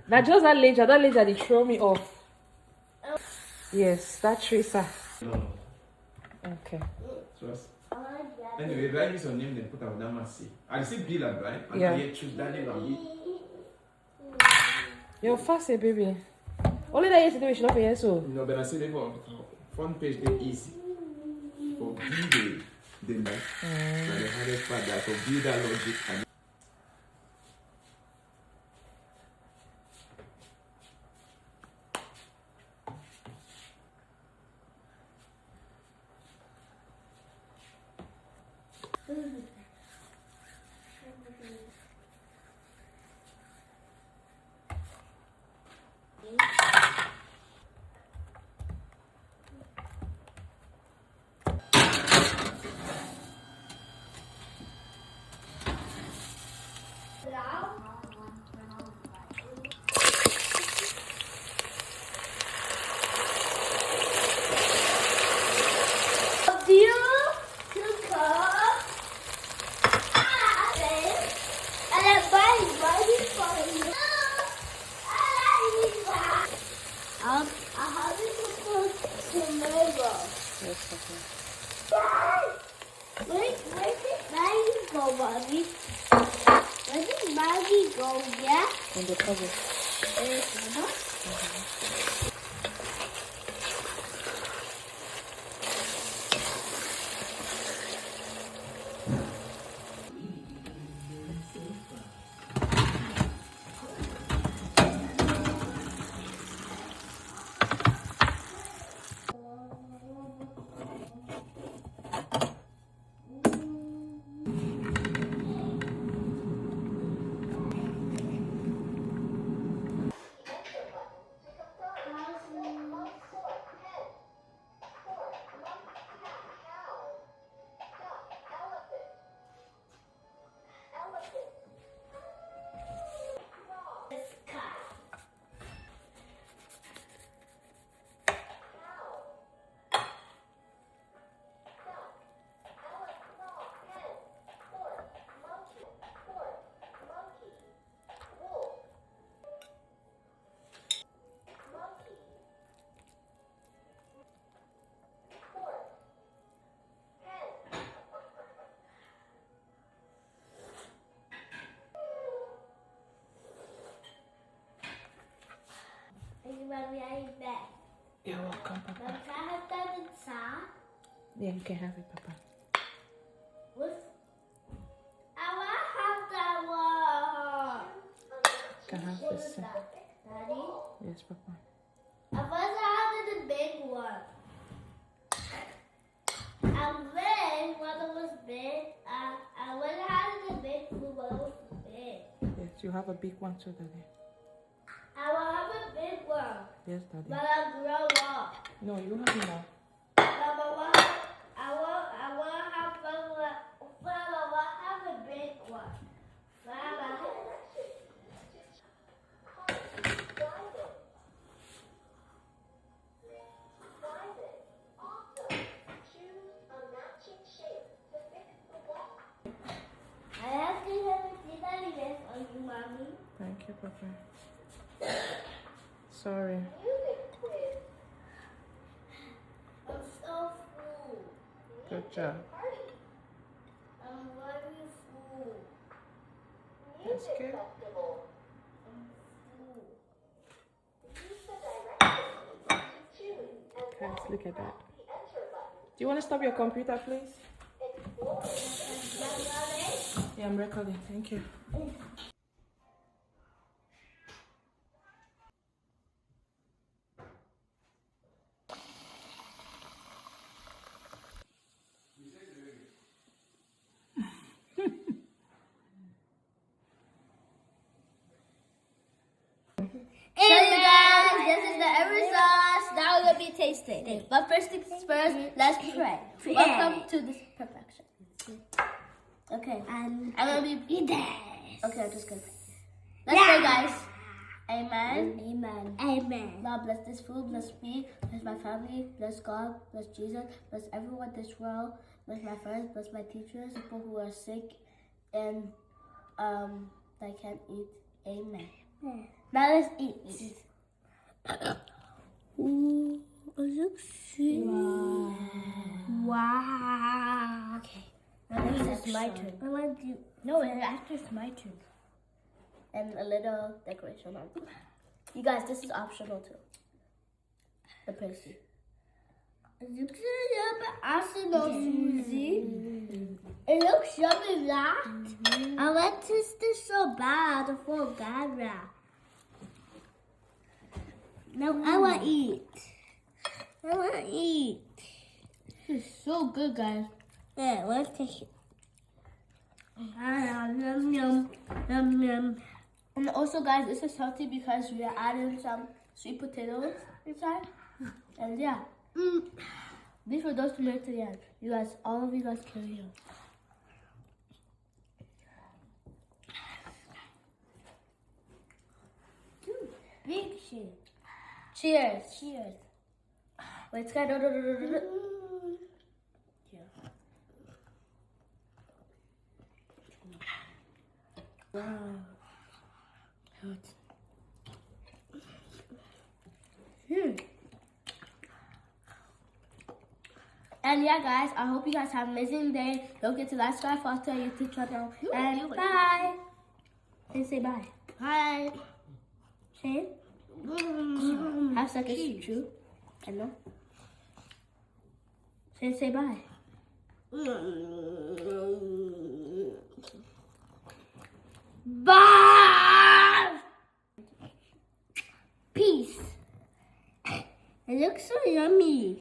Now just that laser they throw me off. Yes, that tracer. No. Okay. Trust. Anyway, write this your name, then put out Namasi. I see Bill, right? Yeah. I choose that name and be. You're fast, baby. Only that yesterday we should not be here, so. No, but I say they for front page they easy. For B they like. But the hardest part that for build that logic and Where did Maggie go, Mommy? Where did Maggie go, yeah? In the cupboard. Mommy, are you back? You're welcome, Papa. Can I have that inside? Yeah, you can have it, Papa. I want to have that one. You can have this. Daddy? Yes, Papa. I want to have the big one. And then, when it was big, I want to have the big blue when it was big. Yes, you have a big one too, Daddy. I will have a big one. Yes, Daddy. When I grow up. No, you have it now. I want to have a big one. I have to have a tiny bit on you, Mommy. Thank you, Papa. Sorry. I'm so full. Good job. I'm very full. That's good. Guys, look at that. Do you want to stop your computer, please? Yeah, I'm recording. Thank you. Hey guys, this is the end results. Now we're gonna be tasting. But first things first, let's pray. Welcome to this perfection. Okay, I'm gonna be eat this. Okay, I'm just gonna pray. Let's pray, guys. Amen. Amen. Amen. Lord, bless this food, bless me, bless my family, bless God, bless Jesus, bless everyone in this world, bless my friends, bless my teachers, people who are sick and that can't eat. Amen. Now let's eat. Ooh, it looks sweet. Wow. Okay. Now it's my turn. I want you. No, after it's my turn. And a little decoration on it. You guys, this is optional too. The pasty. It looks arsenal, Susie. It looks yummy, right? I want to taste this so bad for Gara. No, I want to eat. I want to eat. This is so good, guys. Yeah, let's taste it. Yum, yum, yum, yum. And also, guys, this is healthy because we are adding some sweet potatoes inside. And yeah, these were those to make to the end. You guys, all of you guys carry on. Big cheers. Cheers. Cheers. Wait, it's got Wow. And yeah, guys, I hope you guys have an amazing day. Don't forget to like, subscribe, follow our YouTube channel. And bye. And say bye. Bye. Say it. Half seconds, true. I know. Say bye. Bye. Peace. It looks so yummy.